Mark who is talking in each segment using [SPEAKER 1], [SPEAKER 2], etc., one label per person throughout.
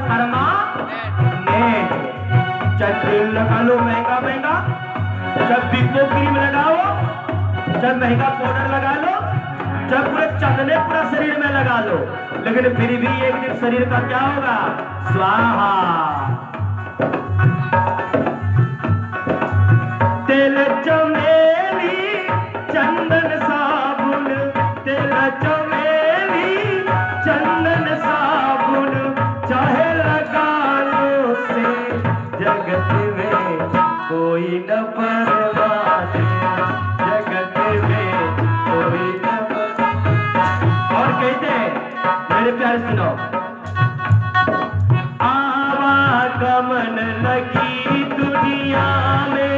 [SPEAKER 1] Permanent. चाहे तेल लगा लो महंगा महंगा, चाहे बिको क्रीम लगाओ, चाहे महंगा पाउडर लगा लो, चाहे पूरे चंदने पूरा शरीर में लगा लो, लेकिन फिर भी एक दिन शरीर का क्या होगा? स्वाहा। तेल चमेली चंदन साबुन, तेल चमेली चंदन साबुन, चाहे लगा लो से जगत में कोई न परवाह, जगत में कोई न परवाह। और कहते हैं मेरे प्यारे सुनो, आवागमन लगी दुनिया में,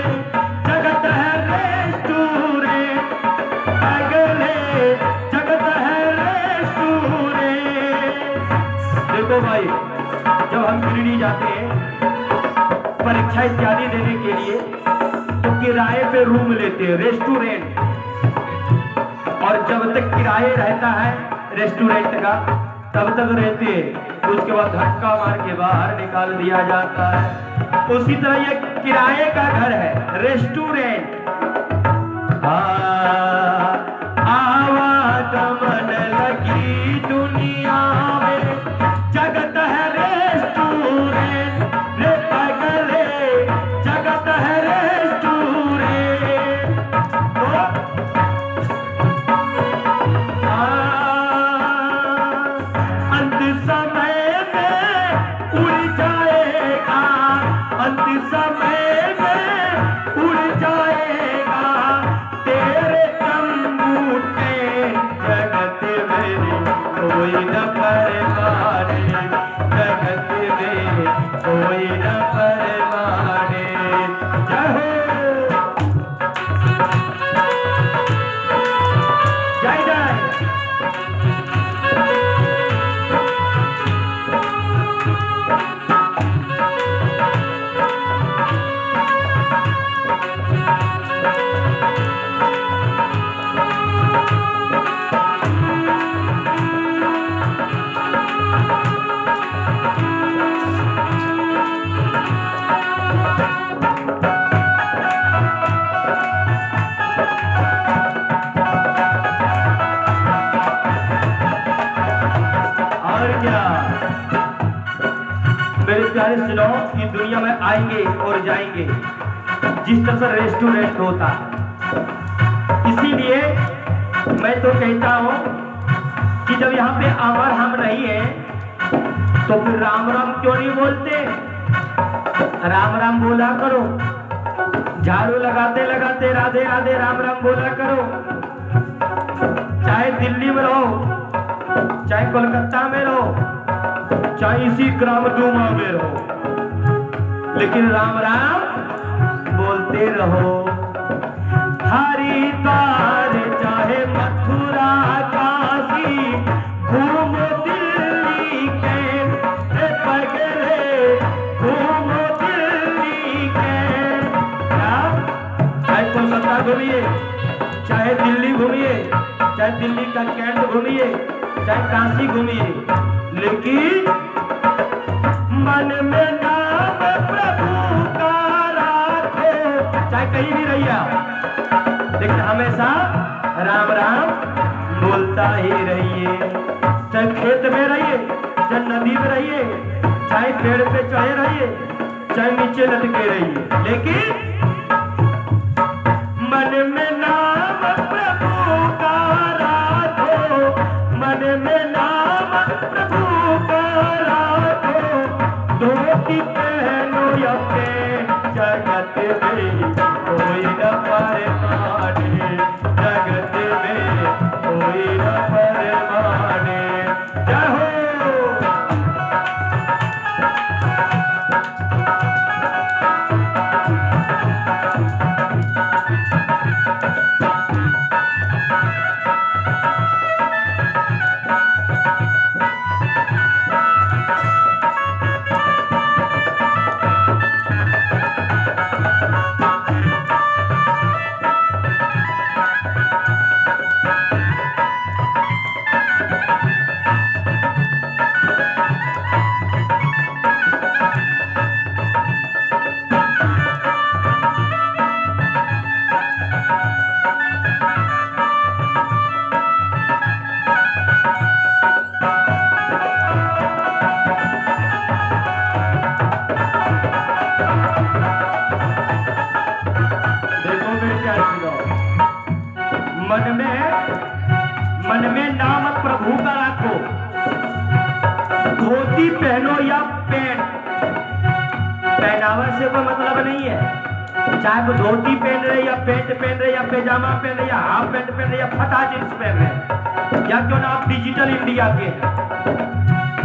[SPEAKER 1] जगत है रेस्टोरेंट, अगले जगत है रेस्टोरेंट। देखो भाई, जब हम दिल्ली जाते हैं परीक्षा इत्यादि देने के लिए तो किराए पे रूम लेते हैं रेस्टोरेंट, और जब तक किराए रहता है रेस्टोरेंट का तब तक रहते हैं, उसके बाद धक्का मार के बाहर निकाल दिया जाता है। उसी तरह ये किराए का घर है रेस्टोरेंट। आवागमन लगी दुनिया में, जगत है रेस्टोरेंट, रे पगले जगत है रेस्टोरेंट। अंत समय में उड़ जाएगा, अंत समय में उड़ जाएगा तेरे चंबूटे, जगत में कोई न परवाने, जगत में कोई न परवाने। जय हो, जय जय। मेरे प्यारे सुनो, कि दुनिया में आएंगे और जाएंगे जिस तरह से रेस्टोरेंट होता है, इसीलिए मैं तो कहता हूं कि जब यहाँ पे अमर हम नहीं है तो फिर राम राम क्यों नहीं बोलते? राम राम बोला करो, झाड़ू लगाते लगाते राधे राधे राम राम बोला करो। चाहे दिल्ली में रहो, चाहे कोलकाता में रहो, चाहे इसी ग्राम डूमा में रहो, लेकिन राम राम बोलते रहो। हरिद्वार चाहे मथुरा काशी, घूम दिल्ली के पगले, घूम दिल्ली के। चाहे कोलकाता घूमिए, चाहे दिल्ली घूमिए, चाहे दिल्ली का कैंट घूमिए, चाहे काशी घूमिए, लेकिन मन में नाम प्रभु का राखो। चाहे कहीं भी रहिए, लेकिन हमेशा राम राम बोलता ही रहिए। चाहे खेत में रहिए, चाहे नदी में रहिए, चाहे पेड़ पे चढ़े रहिए, चाहे नीचे लटके रहिए, लेकिन मन में नाम प्रभु का राखो, मन में नाम प्रभु का राखो। धोती पहनो अपने, जगत में कोई न परवाने, जगत में कोई न परवाने। जय हो। देखो बेटा सुनो, मन में नाम प्रभु का रखो। धोती पहनो या पैंट, पहनावा से कोई मतलब नहीं है। चाहे वो धोती पहन रहे या पैंट पहन रहे या पैजामा पहन रहे या हाफ पैंट पहन रहे या फटा जींस पहन रहे, या क्यों ना आप डिजिटल इंडिया के हैं,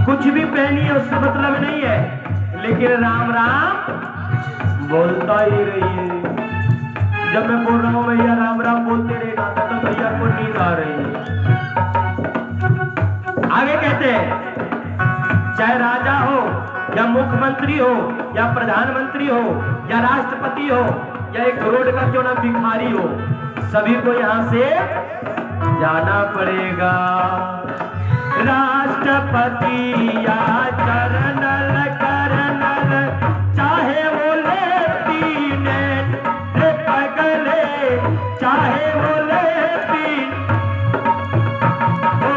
[SPEAKER 1] कुछ भी पहनिए उससे मतलब नहीं है, लेकिन राम राम बोलता ही रहिए। जब मैं बोल रहा हूँ भैया राम राम बोलते रहना, तो भैया को नींद आ रही है। आगे कहते हैं, चाहे राजा हो या मुख्यमंत्री हो या प्रधानमंत्री हो या राष्ट्रपति हो या एक करोड़ का क्यों ना भिखारी हो, सभी को यहाँ से जाना पड़ेगा। राष्ट्रपति या जनरल कर्नल, चाहे वो लेफ्टिनेंट पगले, चाहे वो लेफ्टिनेंट हो,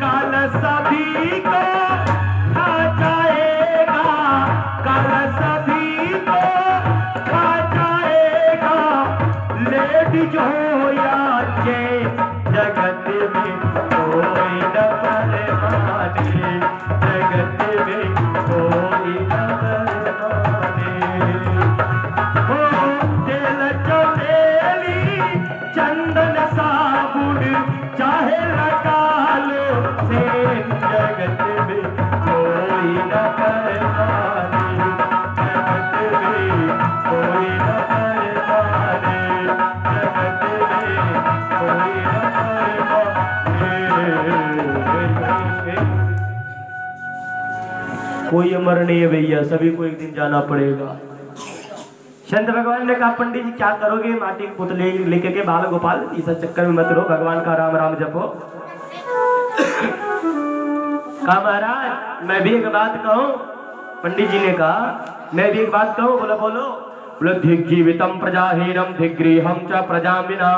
[SPEAKER 1] कल सभी को खा जाएगा, कल सभी को खा जाएगा। लेडीज हो या जेंट्स, जगत में कोई न परवाने, जगत में कोई न परवाने। हो तेल चमेली चंदन साबुन, चाहे लगा लो से, जगत में कोई न परवाने, जगत में कोई न परवाने, जगत में कोई न कोई अमर नहीं है भैया, सभी को एक दिन जाना पड़ेगा। संत भगवान ने कहा पंडित जी क्या करोगे, माटी के पुतले लेके के बाल गोपाल, इस चक्कर में मत रहो, भगवान का राम राम जपो। कहा महाराज मैं भी एक बात कहूं। पंडित जी ने कहा मैं भी एक बात कहूं। बोलो बोलो। बोले धिग्जीवितम प्रजाहीनम धिग्रीहम च प्रजा विना,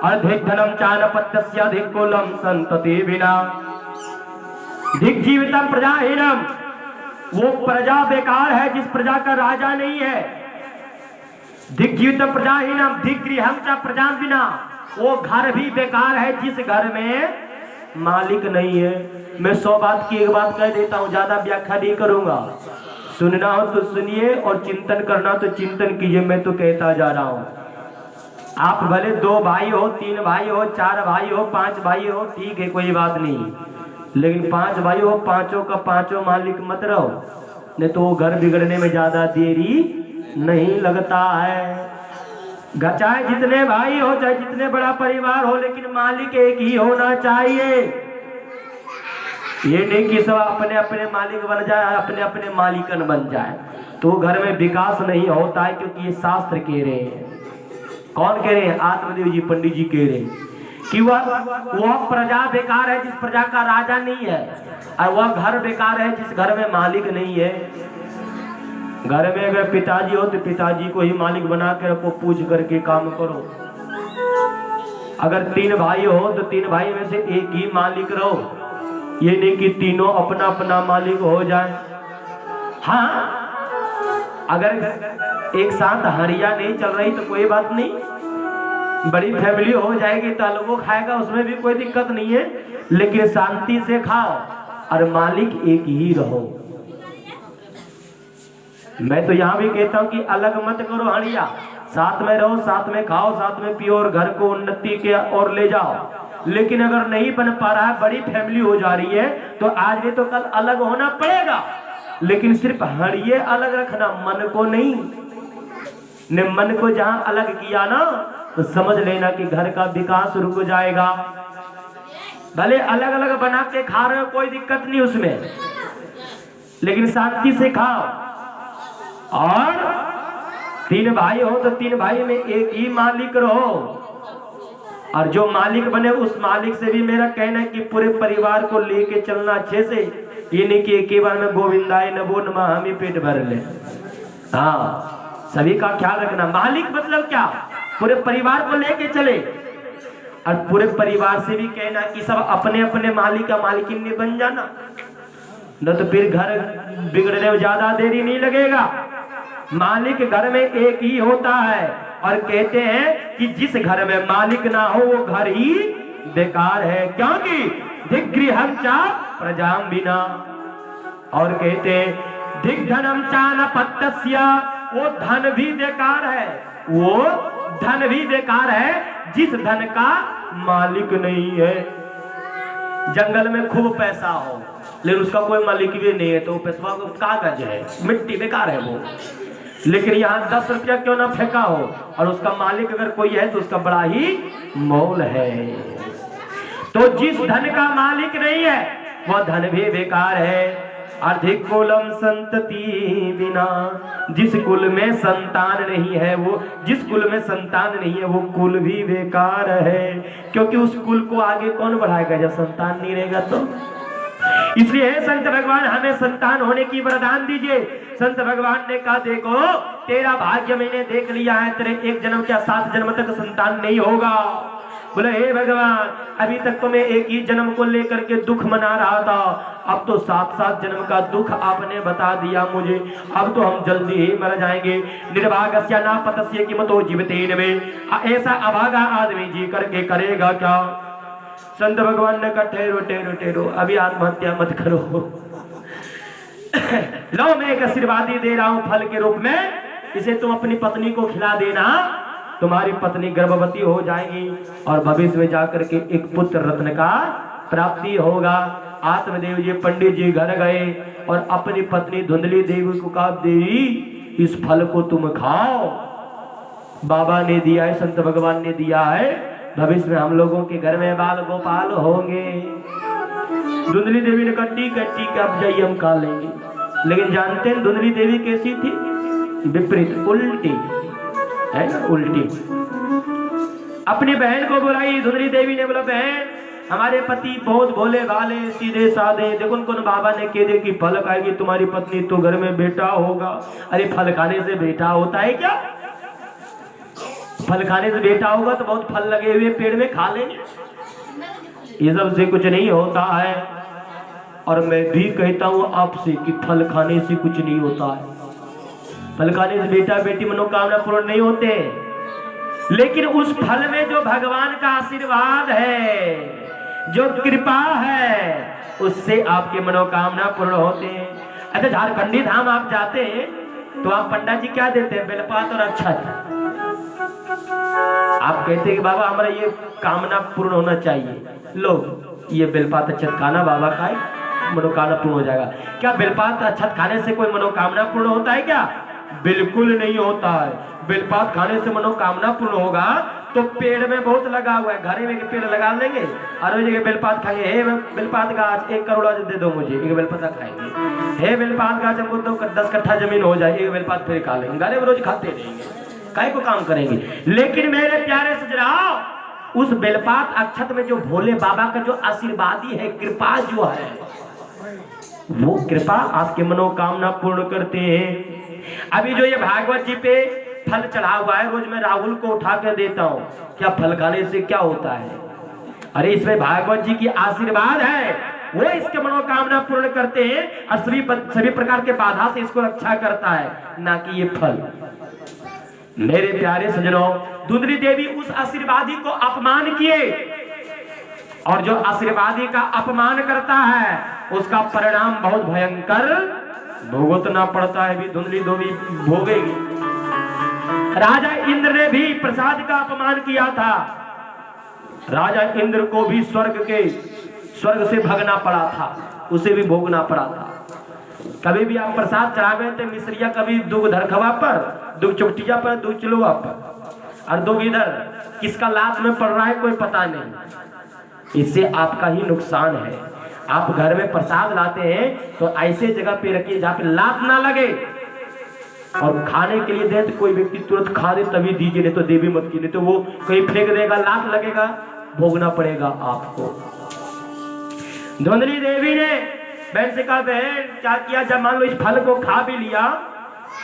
[SPEAKER 1] अधिधनम चानपत्यस्य अधिकुलम संतति विना। धिग्जीवितम प्रजाहीनम, वो प्रजा बेकार है जिस प्रजा का राजा नहीं है। धिग्जीवितम प्रजाहीनम धिग्रीहम च प्रजा विना, वो घर भी बेकार है जिस घर में मालिक नहीं है। मैं 100 बात की एक बात कह देता हूं, ज्यादा व्याख्या नहीं करूंगा। सुनना हो तो सुनिए और चिंतन करना तो चिंतन कीजिए। मैं तो कहता जा रहा हूं, आप भले 2 भाई हो, 3 भाई हो, 4 भाई हो, 5 भाई हो, ठीक है कोई बात नहीं, लेकिन 5 भाई हो, पांचों का पांचों मालिक मत रहो, नहीं तो वो घर बिगड़ने में ज्यादा देरी नहीं लगता है। चाहे जितने भाई हो, चाहे जितने बड़ा परिवार हो, लेकिन मालिक एक ही होना चाहिए। ये नहीं कि सब अपने अपने मालिक बन जाए, अपने अपने मालिकन बन जाए, तो घर में विकास नहीं होता है। क्योंकि ये शास्त्र कह रहे हैं। कौन कह रहे हैं? आत्मदेव जी पंडित जी कह रहे हैं कि वह प्रजा बेकार है जिस प्रजा का राजा नहीं है, और वह घर बेकार है जिस घर में मालिक नहीं है। घर में अगर पिताजी हो तो पिताजी को ही मालिक बना के रखो, पूछ करके काम करो। अगर 3 भाई हो तो 3 भाई में से एक ही मालिक रहो, ये नहीं कि तीनों अपना अपना मालिक हो जाए। हाँ, अगर एक साथ हरिया नहीं चल रही तो कोई बात नहीं, बड़ी फैमिली हो जाएगी तो अलगो खाएगा, उसमें भी कोई दिक्कत नहीं है, लेकिन शांति से खाओ और मालिक एक ही रहो। मैं तो यहाँ भी कहता हूँ कि अलग मत करो हड़िया, साथ में रहो, साथ में खाओ, साथ में पियो और घर को उन्नति के ओर ले जाओ। लेकिन अगर नहीं बन पा रहा है, बड़ी फैमिली हो जा रही है, तो आज नहीं तो कल अलग होना पड़ेगा। लेकिन सिर्फ हड़िये अलग रखना, मन को नहीं। ने मन को जहाँ अलग किया ना, तो समझ लेना कि घर का विकास रुक जाएगा। भले अलग अलग बना के खा रहे हो, कोई दिक्कत नहीं उसमें, लेकिन शांति से खाओ। और 3 भाई हो तो 3 भाई में एक ही मालिक रहो, और जो मालिक बने उस मालिक से भी मेरा कहना है कि पूरे परिवार को लेके चलना अच्छे से। ये नहीं कि एक ही बार में गोविंदाय नमो नमः हम ही पेट भर ले। हाँ, सभी का ख्याल रखना। मालिक मतलब क्या? पूरे परिवार को लेके चले, और पूरे परिवार से भी कहना कि सब अपने अपने मालिक का मालिकिन नहीं बन जाना, न तो फिर घर बिगड़ने में ज्यादा देरी नहीं लगेगा। मालिक घर में एक ही होता है, और कहते हैं कि जिस घर में मालिक ना हो वो घर ही बेकार है, क्योंकि दिग्गृहं च प्रजां विना। और कहते हैं दिग्धनम च न पत्यस्य, वो धन भी बेकार है, वो धन भी बेकार है जिस धन का मालिक नहीं है। जंगल में खूब पैसा हो लेकिन उसका कोई मालिक भी नहीं है तो पैसा को कागज है, मिट्टी, बेकार है वो। लेकिन यहाँ 10 रुपया क्यों ना फेंका हो और उसका मालिक अगर कोई है तो उसका बड़ा ही मोल है। तो जिस धन का मालिक नहीं है वह धन भी बेकार है। अधिक कुलम संतति बिना, जिस कुल में संतान नहीं है वो, जिस कुल में संतान नहीं है वो कुल भी बेकार है, क्योंकि उस कुल को आगे कौन बढ़ाएगा जब संतान नहीं रहेगा तो। इसलिए संत भगवान हमें संतान होने की वरदान दीजिए। संत भगवान ने कहा देखो तेरा भाग्य मैंने देख लिया है, तेरे एक जन्म क्या 7 जन्म तक संतान नहीं होगा। बोले हे भगवान अभी तक तो मैं एक ही जन्म को लेकर के दुख मना रहा था, अब तो 7 जन्म का दुख आपने बता दिया मुझे, अब तो हम जल्दी ही मर जाएंगे। निर्भाग्य ना पतस्य कीमतो जीवतेन में, ऐसा अभागा आदमी जी करके करेगा क्या। संत भगवान ने कहा ठहरो ठहरो ठहरो, अभी आत्महत्या मत करो। लो मैं एक आशीर्वाद दे रहा हूं फल के रूप में, इसे तुम अपनी पत्नी को खिला देना, तुम्हारी पत्नी गर्भवती हो जाएगी और भविष्य में जाकर के एक पुत्र रत्न का प्राप्ति होगा। आत्मदेव जी पंडित जी घर गए और अपनी पत्नी धुंधली देवी को कहा देवी इस फल को तुम खाओ, बाबा ने दिया है, संत भगवान ने दिया है, भविष्य में हम लोगों के घर में बाल गोपाल होंगे। धुंधली देवी ने कहा ठीक है आप जाइए हम खा लेंगे। लेकिन जानते हैं धुंधली देवी कैसी थी, विपरीत, उल्टी है ना, उल्टी। अपनी बहन को बुलाई, धुंधली देवी ने बोला बहन हमारे पति बहुत भोले भाले सीधे साधे, देखो उनको बाबा ने कह दिया कि फल खाएगी तुम्हारी पत्नी तो घर में बेटा होगा। अरे फल खाने से बेटा होता है क्या? फल खाने से बेटा होगा तो बहुत फल लगे हुए पेड़ में खा लेंगे, ये सब से कुछ नहीं होता है। और मैं भी कहता हूं आपसे कि फल खाने से कुछ नहीं होता है, फल खाने से बेटा बेटी मनोकामना पूर्ण नहीं होते, लेकिन उस फल में जो भगवान का आशीर्वाद है, जो कृपा है, उससे आपके मनोकामना पूर्ण होते हैं। अच्छा झारखंडी धाम आप जाते हैं तो आप पंडित जी क्या देते हैं, बेलपात और अक्षत। आप कहते हैं कि बाबा हमारा ये कामना पूर्ण होना चाहिए, लो ये बेलपात अक्षत खाना बाबा का मनोकामना पूर्ण हो जाएगा। क्या बेलपात अक्षत खाने से कोई मनोकामना पूर्ण होता है क्या? बिल्कुल नहीं होता है। बेलपात खाने से मनोकामना पूर्ण होगा तो पेड़ में बहुत लगा हुआ है, घरे में पेड़ लगा लेंगे और उस जगह बेलपात खाएंगे, हे बेलपात गाछ 1 करोड़ दे दो मुझे, एक बेलपात खाएंगे। हे बेलपात गाछ हमको तो 10 कट्ठा जमीन हो जाए, एक बेलपात फिर खा लेंगे, घरे में रोज खाते रहेंगे, काय को काम करेंगे। लेकिन मेरे प्यारे सजनाओ उस बेलपात अक्षत में जो भोले बाबा का जो आशीर्वादी है, कृपा जो है, वो कृपा आपके मनोकामना पूर्ण करते हैं। अभी जो ये भागवत जी पे फल चढ़ा हुआ है, रोज मैं राहुल को उठा कर देता हूँ, क्या फल खाने से क्या होता है? अरे इसमें भागवत जी की आशीर्वाद है, वो इसके मनोकामना पूर्ण करते हैं और सभी प्रकार के बाधा से इसको रक्षा करता है, ना कि ये फल। मेरे प्यारे सजनों धुंधली देवी उस आशीर्वादी को अपमान किए, और जो आशीर्वादी का अपमान करता है उसका परिणाम बहुत भयंकर भुगतना पड़ता है, भी धुंधली देवी भोगेगी। राजा इंद्र ने भी प्रसाद का अपमान किया था, राजा इंद्र को भी स्वर्ग से भगना पड़ा था, उसे भी भोगना पड़ा था। कभी भी आप प्रसाद चढ़ावे थे मिश्रिया, कभी दुग धरखवा पर, दुग चुपटिया पर, दुग चिलुआ पर, और दुग इधर, किसका लात में पड़ रहा है कोई पता नहीं। इससे आपका ही नुकसान है। आप घर में प्रसाद लाते हैं तो ऐसे जगह पे रखिए जहाँ पे लात ना लगे, और खाने के लिए दे तो कोई व्यक्ति तुरंत खा दे तभी दीजिए, नहीं तो देवी मत कीजिए, तो वो कहीं फेंक देगा, लात लगेगा, भोगना पड़ेगा आपको। धुंधली देवी ने बहन से कहा बहन क्या किया, जब मान लो इस फल को खा भी लिया,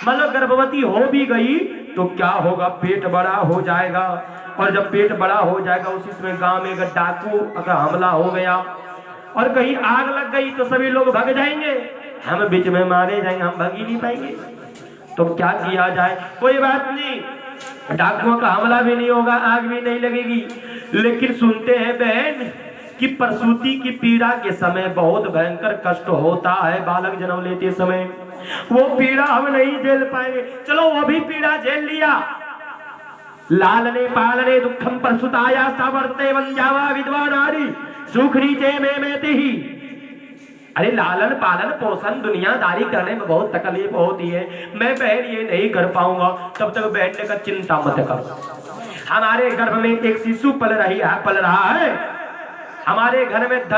[SPEAKER 1] मान लो गर्भवती हो भी गई तो क्या होगा, पेट बड़ा हो जाएगा, और जब पेट बड़ा हो जाएगा उसी समय गांव में अगर डाकू अगर हमला हो गया और कहीं आग लग गई तो सभी लोग भाग जाएंगे, हम बीच में मारे जाएंगे, हम भाग ही नहीं पाएंगे। तो क्या किया जाए? कोई बात नहीं, डाकुओं का हमला भी नहीं होगा, आग भी नहीं लगेगी। लेकिन सुनते हैं बहन कि प्रसूति की पीड़ा के समय बहुत भयंकर कष्ट होता है बालक जन्म लेते समय। वो पीड़ा हम नहीं झेल पाएंगे। चलो वो भी पीड़ा झेल लिया। लालने पालने दुखम प्रसूताया सावर्ते वंजावा विधवा नारी सुख नीचे में ही। अरे लालन पालन पोषण दुनियादारी करने में बहुत तकलीफ होती है। मैं बहन ये नहीं कर पाऊंगा, तब तक बहन ने कहा चिंता मत कर। हमारे गर्भ में एक शिशु पल रहा है। हमारे घर में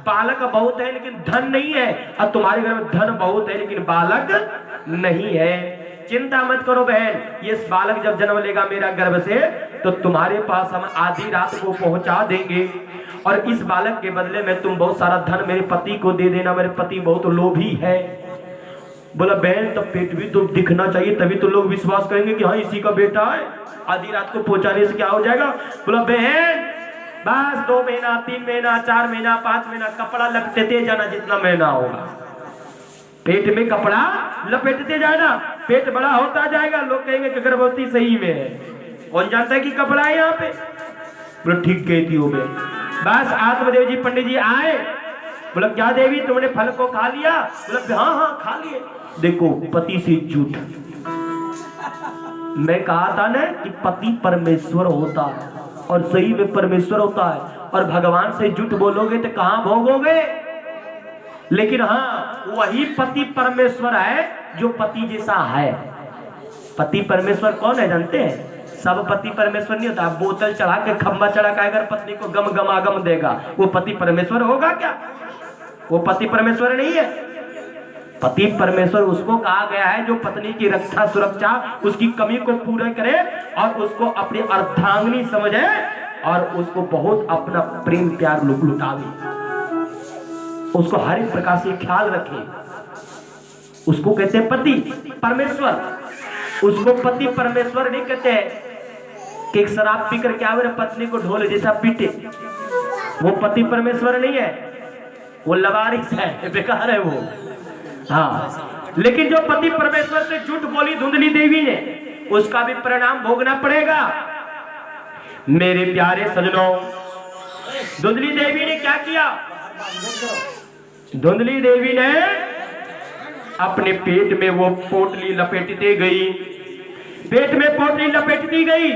[SPEAKER 1] बालक बहुत है लेकिन धन नहीं है, और तुम्हारे घर में धन बहुत है लेकिन बालक नहीं है। चिंता मत करो बहन, ये बालक जब जन्म लेगा मेरा गर्भ से तो तुम्हारे पास हम आधी रात को पहुंचा देंगे, और इस बालक के बदले में तुम बहुत सारा धन मेरे पति को दे देना। मेरे पति बहुत लोभी है। बोला बहन तब पेट भी तो दिखना चाहिए, तभी तो लोग विश्वास करेंगे कि हाँ इसी का बेटा है। आधी रात को पहुंचाने से क्या हो जाएगा? बोला बहन बस 2 महीना 3 महीना 4 महीना 5 महीना कपड़ा लपेटते जाना, जितना महीना होगा पेट में कपड़ा लपेटते जाना, पेट बड़ा होता जाएगा। लोग कहेंगे कि गर्भवती सही में है। कौन जानता है कि कपड़ा है यहाँ पे? बोला ठीक कहती हो मैं। बस आत्मदेव जी पंडित जी आए। बोला क्या देवी तुमने फल को खा लिया? बोला हाँ खा लिए। देखो पति से झूठ। मैं कहा था ना कि पति परमेश्वर होता है, और सही में परमेश्वर होता है, और भगवान से झूठ बोलोगे तो कहां भोगोगे? लेकिन हाँ वही पति परमेश्वर है जो पति जैसा है। पति परमेश्वर कौन है जानते हैं? सब पति परमेश्वर नहीं होता। बोतल चढ़ा के खंबा चढ़ा के अगर पत्नी को गम गमागम देगा वो पति परमेश्वर होगा क्या? वो पति परमेश्वर नहीं है। पति परमेश्वर उसको कहा गया है जो पत्नी की रक्षा सुरक्षा उसकी कमी को पूरा करे और उसको अपनी अर्धांगिनी समझे और उसको बहुत अपना प्रेम प्यार लुटावे, उसको हर एक प्रकार से ख्याल रखे। उसको कहते हैं पति परमेश्वर। उसको पति परमेश्वर नहीं कहते हैं कि एक शराब पी कर क्या मेरे पत्नी को ढोल जैसा पीटे, वो पति परमेश्वर नहीं है, वो लवारिस है, बेकार है वो। हाँ लेकिन जो पति परमेश्वर से झूठ बोली धुंधली देवी ने, उसका भी परिणाम भोगना पड़ेगा। मेरे प्यारे सजनों, धुंधली देवी ने क्या किया? धुंधली देवी ने अपने पेट में वो पोटली लपेटती गई, पेट में पोटली लपेटती गई,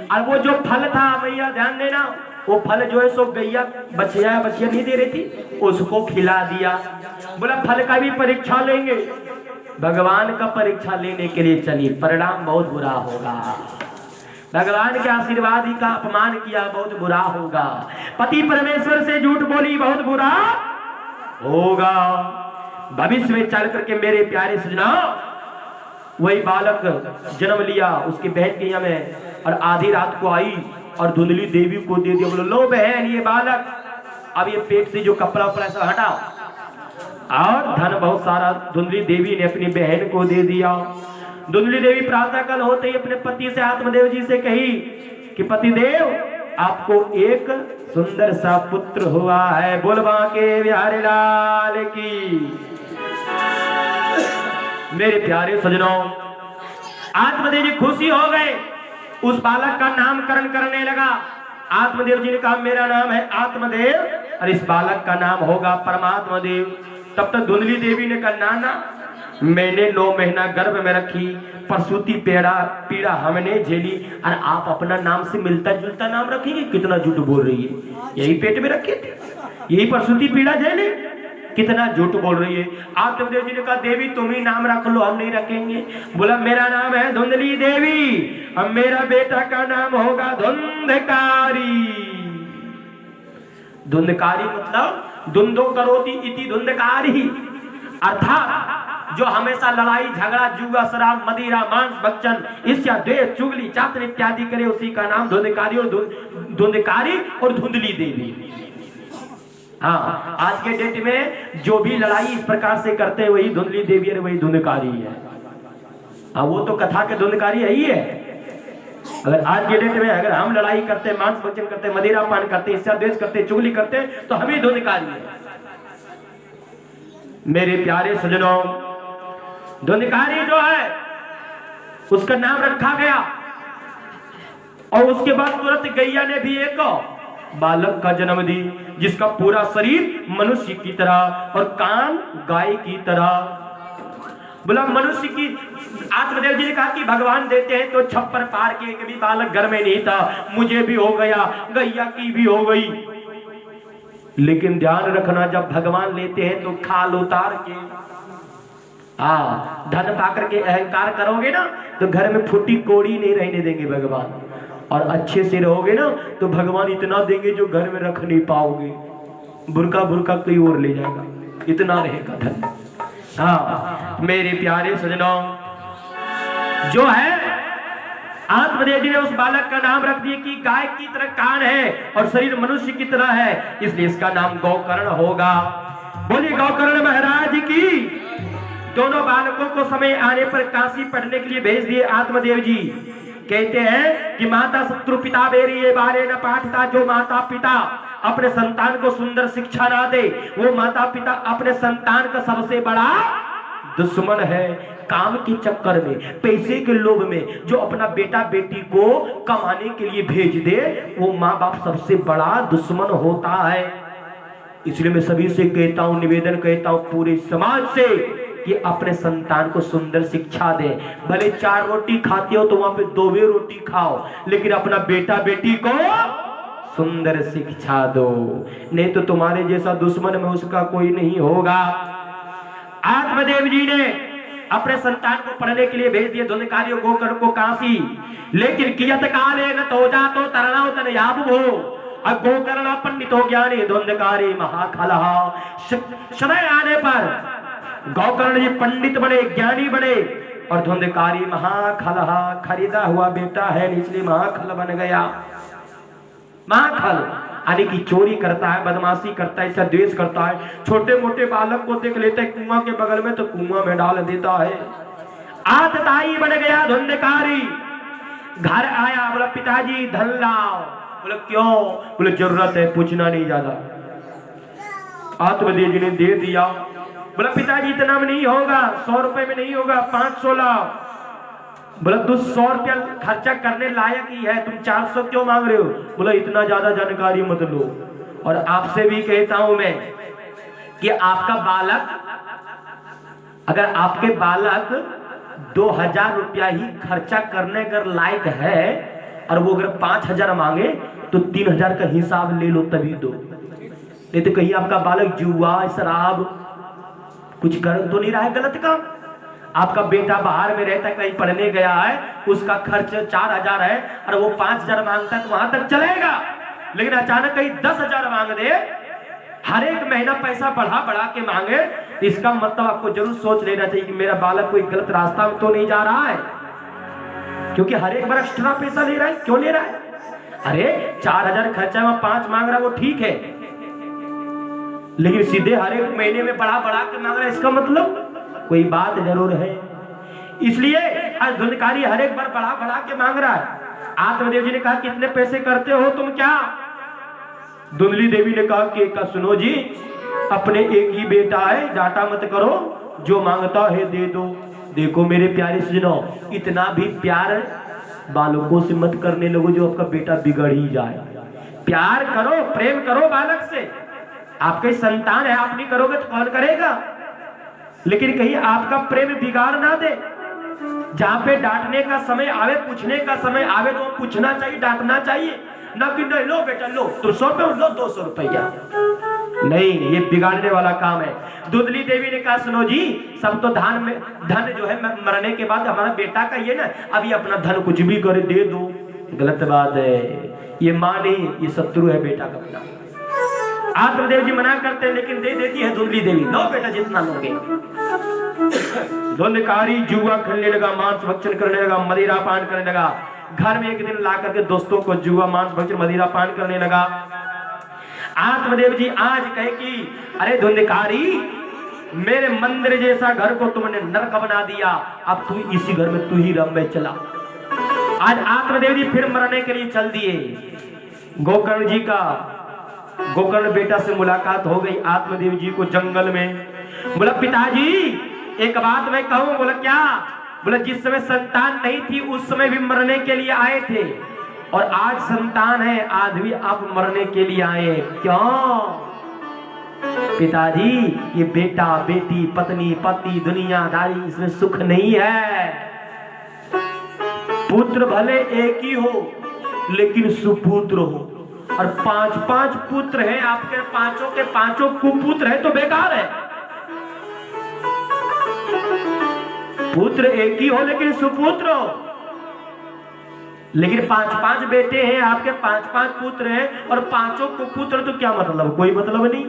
[SPEAKER 1] और वो जो फल था भैया ध्यान देना, वो फल जो है सो गैया बछिया नहीं दे रही थी, उसको खिला दिया। बोला फल का भी परीक्षा लेंगे। भगवान का परीक्षा लेने के लिए चली, परिणाम बहुत बुरा होगा। भगवान के आशीर्वाद का अपमान किया, बहुत बुरा होगा। पति परमेश्वर से झूठ बोली, बहुत बुरा होगा। भविष्य में चल करके मेरे प्यारे सजना वही बालक जन्म लिया उसकी बहन के यहाँ में, और आधी रात को आई और धुंधली देवी को दे दिया। बोलो लो बहन ये बालक, अब ये पेट से जो कपड़ा उपड़ा सब हटाओ, और धन बहुत सारा धुंधली देवी ने अपनी बहन को दे दिया। धुंधली देवी प्रातः काल होते ही अपने पति से आत्मदेव जी से कही कि पतिदेव आपको एक सुंदर सा पुत्र हुआ है। बोल बांके बिहारी लाल की। मेरे प्यारे सजनों, आत्मदेव जी खुशी हो गए, उस बालक का नामकरण करने लगा। आत्मदेव जी ने कहा मेरा नाम है आत्मदेव और इस बालक का नाम होगा परमात्मा देव। तब तक धुंधली देवी ने कहा नाना मैंने 9 महीना गर्भ में रखी, प्रसूति पीड़ा हमने झेली, और आप अपना नाम से मिलता जुलता नाम रखेंगे? कितना झूठ बोल रही है, यही पेट में रखे थे, यही प्रसूति पीड़ा झेली, कितना झूठ बोल रही है। आत्मदेव जी ने कहा देवी तुम ही नाम रख लो, हम नहीं रखेंगे। बोला मेरा नाम है धुंधली देवी और मेरा बेटा का नाम होगा धुंधकारी। धुंधकारी मतलब धुंधो करोति इति धुंधकारी, अर्थात जो हमेशा लड़ाई झगड़ा जुआ शराब मदिरा मांस भक्षण ईर्ष्या द्वेष चुगली चातुर इत्यादि करे, उसी का नाम धुंधकारी और धुंधली देवी। हाँ आज के डेट में जो भी लड़ाई इस प्रकार से करते हैं वही धुंधली देवी है, वही धुंधकारी है। हाँ वो तो कथा के धुंधकारी है ही है। अगर आज के डेट में अगर हम लड़ाई करते मांस भक्षण करते मदिरा पान करते ईर्ष्या द्वेष करते चुगली करते तो हम ही धुंधकारी है। मेरे प्यारे सजनों, धुंधकारी जो है उसका नाम रखा गया। और उसके बाद तुरंत गैया ने भी एक बालक का जन्म दी, जिसका पूरा शरीर मनुष्य की तरह और कान गाय की तरह। बोला मनुष्य की, आत्मदेव जी ने कहा कि भगवान देते हैं तो छप्पर पार के एक भी बालक घर में नहीं था, मुझे भी हो गया, गैया की भी हो गई। लेकिन ध्यान रखना, जब भगवान लेते हैं तो खाल उतार के, धन पाकर के अहंकार करोगे ना तो घर में फूटी कोड़ी नहीं रहने देंगे भगवान। और अच्छे से रहोगे ना तो भगवान इतना देंगे जो घर में रख नहीं पाओगे, बुरका बुरका कोई और ले जाएगा, इतना रहेगा धन। हाँ मेरे प्यारे सजनों, जो है आत्मदेव जी ने उस बालक का नाम रख दिया कि गाय की तरह कान है और शरीर मनुष्य की तरह है, इसलिए इसका नाम गौकर्ण होगा। बोलिए गौकर्ण महाराज की। दोनों बालकों को समय आने पर काशी पढ़ने के लिए भेज दिए आत्मदेव जी। कहते हैं कि माता शत्रु पिता बेरी ये बारे न पाठता, जो माता पिता अपने संतान को सुंदर शिक्षा ना दे वो माता पिता अपने संतान का सबसे बड़ा दुश्मन है। काम के चक्कर में, पैसे के लोभ में जो अपना बेटा बेटी को कमाने के लिए भेज दे वो माँ बाप सबसे बड़ा दुश्मन होता है। इसलिए मैं सभी से कहता हूं, निवेदन कहता हूं पूरे समाज से कि अपने संतान को सुंदर शिक्षा दे। भले 4 रोटी खाते हो तो वहां पे 2 रोटी खाओ, लेकिन अपना बेटा बेटी को सुंदर शिक्षा दो, नहीं तो तुम्हारे जैसा दुश्मन में उसका कोई नहीं होगा। आत्मदेव जी ने अपने संतान को पढ़ने के लिए भेज दिए धुंधकारियों गोकर्ण को काशी। लेकिन कियत काले न तो जा तो तरणाव तन याब हो, गोकर्ण पंडितो ज्ञानी धुंधकारी महाखलहा। समय आने पर गौकर्ण जी पंडित बने, ज्ञानी बने और धुंधकारी महाखलहा, खरीदा हुआ बेटा है इसलिए महाखल बन गया। महाखल यानी कि चोरी करता है, बदमाशी करता है, इसका द्वेष करता है। छोटे मोटे बालक को देख लेता है कुआं के बगल में तो कुआं में डाल देता है। आतताई बन गया धुंधकारी। घर आया, बोला पिताजी धन लाओ। बोला क्यों? बोले जरूरत है, पूछना नहीं ज्यादा। आत्मदेव जी ने दे दिया। बोला पिताजी इतना में नहीं होगा, 100 रुपए में नहीं होगा, 500 लाओ। बोला तू 100 रुपया खर्चा करने लायक ही है, तुम 400 क्यों मांग रहे हो? बोला इतना ज्यादा जानकारी मत लो। और आपसे भी कहता हूं मैं कि आपका बालक, अगर आपके बालक 2000 रुपया ही खर्चा करने का लायक है और वो अगर 5000 मांगे तो 3000 का हिसाब ले लो तभी दो। नहीं तो कहीं आपका बालक जुआ शराब कुछ कर तो नहीं रहा है गलत काम। आपका बेटा बाहर में रहता है, कहीं पढ़ने गया है, उसका खर्च 4000 है और वो 5000 मांगता है तो वहां तक चलेगा। लेकिन अचानक कहीं 10,000 मांग दे, हर एक महीना पैसा बढ़ा बढ़ा के मांगे, तो इसका मतलब आपको जरूर सोच लेना चाहिए कि मेरा बालक कोई गलत रास्ता में तो नहीं जा रहा है। क्योंकि हर एक बार एक्स्ट्रा पैसा ले रहा है, क्यों ले रहा है? अरे 4000 खर्चा है, 5 मांग रहा है, वो ठीक है, लेकिन सीधे हर एक महीने में बढ़ा बढ़ा के मांग रहा है, इसका मतलब कोई बात जरूर है। इसलिए आज धुंधकारी हर एक बार बढ़ा बढ़ा के मांग रहा है। आत्मदेव जी ने कहा कितने पैसे करते हो तुम? क्या? धुंधली देवी ने कहा कि सुनो जी, अपने एक ही बेटा है, डांटा मत करो, जो मांगता है दे दो। देखो मेरे प्यारे सजनों, इतना भी प्यार बालकों से मत करने लगो जो आपका बेटा बिगड़ ही जाए। प्यार करो, प्रेम करो बालक से। आपके संतान है, आप नहीं करोगे तो कौन करेगा? लेकिन कहीं आपका प्रेम बिगाड़ ना दे। जहां पे डांटने का समय आवे, पूछने का समय आवे तो पूछना चाहिए, डांटना चाहिए, ना कि नहीं लो बेटा लो, तुम 100 रुपये लो, 200 रुपया नहीं, ये बिगाड़ने वाला काम है। धुंधली देवी ने कहा सुनो जी, सब तो धन जो है मरने के बाद हमारा बेटा का ये ना, अभी अपना धन कुछ भी करे दे दो, गलत बात है। ये माँ नहीं, ये शत्रु है बेटा का अपना। आत्मदेव जी मना करते हैं लेकिन दे देती है धुंधली देवी, लो बेटा जितना लोगे। धुंधकारी जुआ खेलने लगा, मांस भक्षण करने लगा, मदिरा पान करने लगा। घर में एक दिन ला करके दोस्तों को जुआ मांस भक्षण मदिरा पान करने लगा। आत्मदेव जी आज कहे कि अरे धुंधकारी, मेरे मंदिर जैसा घर को तुमने नरक बना दिया, अब तू इसी घर में तू ही रम में चला। आज आत्मदेव जी फिर मरने के लिए चल दिए। गोकर्ण जी का, गोकर्ण बेटा से मुलाकात हो गई आत्मदेव जी को जंगल में। बोला पिताजी एक बात मैं कहूं। बोला क्या? बोला जिस समय संतान नहीं थी उस समय भी मरने के लिए आए थे, और आज संतान है आज भी आप मरने के लिए आए। क्यों? पिताजी ये बेटा बेटी पत्नी पति दुनियादारी इसमें सुख नहीं है। पुत्र भले एक ही हो लेकिन सुपुत्र हो, और 5-5 पुत्र हैं आपके, पांचों के पांचों कुपुत्र हैं तो बेकार है। पुत्र एक ही हो लेकिन सुपुत्र हो, लेकिन 5-5 बेटे हैं आपके, 5-5 पुत्र हैं और पांचों कुपुत्र, तो क्या मतलब? कोई मतलब नहीं।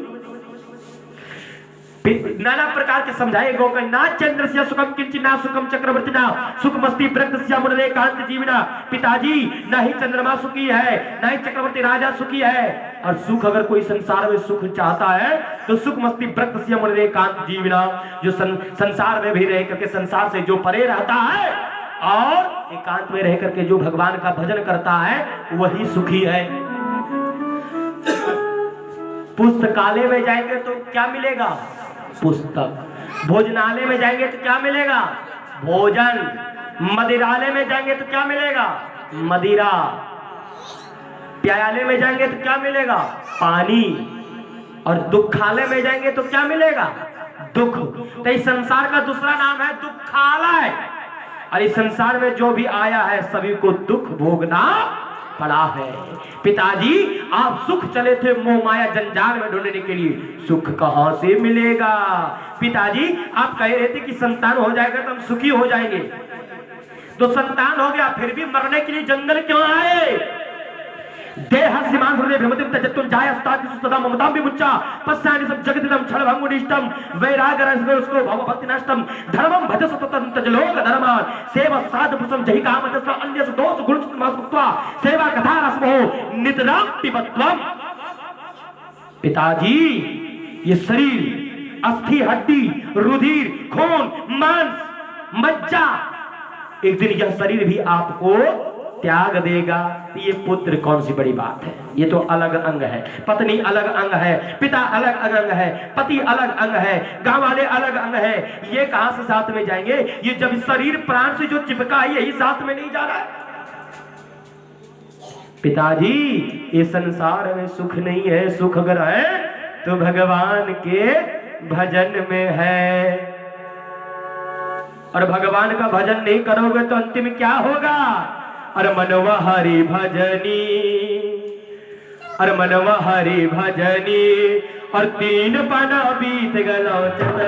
[SPEAKER 1] नाना प्रकार के समझाए गो ना चंद्र से सुखम किंचिना सुखम चक्रवर्ती ना सुख मस्ती प्रकृति से मुरले कांत जीवना। पिताजी ना ही चंद्रमा सुखी है ना ही चक्रवर्ती राजा सुखी है, और सुख अगर कोई संसार में सुख चाहता है तो सुख मस्ती प्रकृति से मुरले कांत जीवना, जो संसार में भी रह करके संसार से जो परे रहता है और एकांत में रह करके जो भगवान का भजन करता है वही सुखी है। पुस्तकालय में जाएंगे तो क्या मिलेगा? पुस्तक। भोजनालय में जाएंगे तो क्या मिलेगा? भोजन। मदिरालय में जाएंगे तो क्या मिलेगा? मदिरा। प्यायालय में जाएंगे तो क्या मिलेगा? पानी। और दुखालय में जाएंगे तो क्या मिलेगा? दुख। तो इस संसार का दूसरा नाम है दुखालय, और इस संसार में जो भी आया है सभी को दुख भोगना पड़ा है। पिताजी आप सुख चले थे मोह माया जंजाल में ढूंढने के लिए, सुख कहां से मिलेगा? पिताजी आप कह रहे थे कि संतान हो जाएगा तो हम सुखी हो जाएंगे, तो संतान हो गया फिर भी मरने के लिए जंगल क्यों आए? देह सीमान हृदय भ्रमतिम तजत्तुन जायस्ताति सुसदा ममताम विमुच्चा पस्यानि सब जगतिदम क्षणभंगुनिष्टम वैराग्यरस उसको भवभक्ति नष्टम धर्मम भज सततं तजलोक धर्मान सेवा साध पुसम जहि कामतस्व अन्यस दोष गुण मासुत्वा सेवा कथा रसमो नितराम पिबत्वम। पिताजी ये शरीर अस्थि हड्डी रुधिर खून मांस मज्जा, एक दिन यह शरीर भी आपको त्याग देगा। ये पुत्र कौन सी बड़ी बात है? ये तो अलग अंग है, पत्नी अलग अंग है, पिता अलग अंग है, पति अलग अंग है, गांव वाले अलग अंग है, ये कहां से साथ में जाएंगे? ये जब शरीर प्राण से जो चिपका है यही साथ में नहीं जा रहा है। पिताजी ये संसार में सुख नहीं है, सुख अगर है तो भगवान के भजन में है, और भगवान का भजन नहीं करोगे तो अंतिम क्या होगा? अरे मनवा हरि भजनी, अरे मनवा हरि भजनी, और 3 पना बीत गलो चंद्र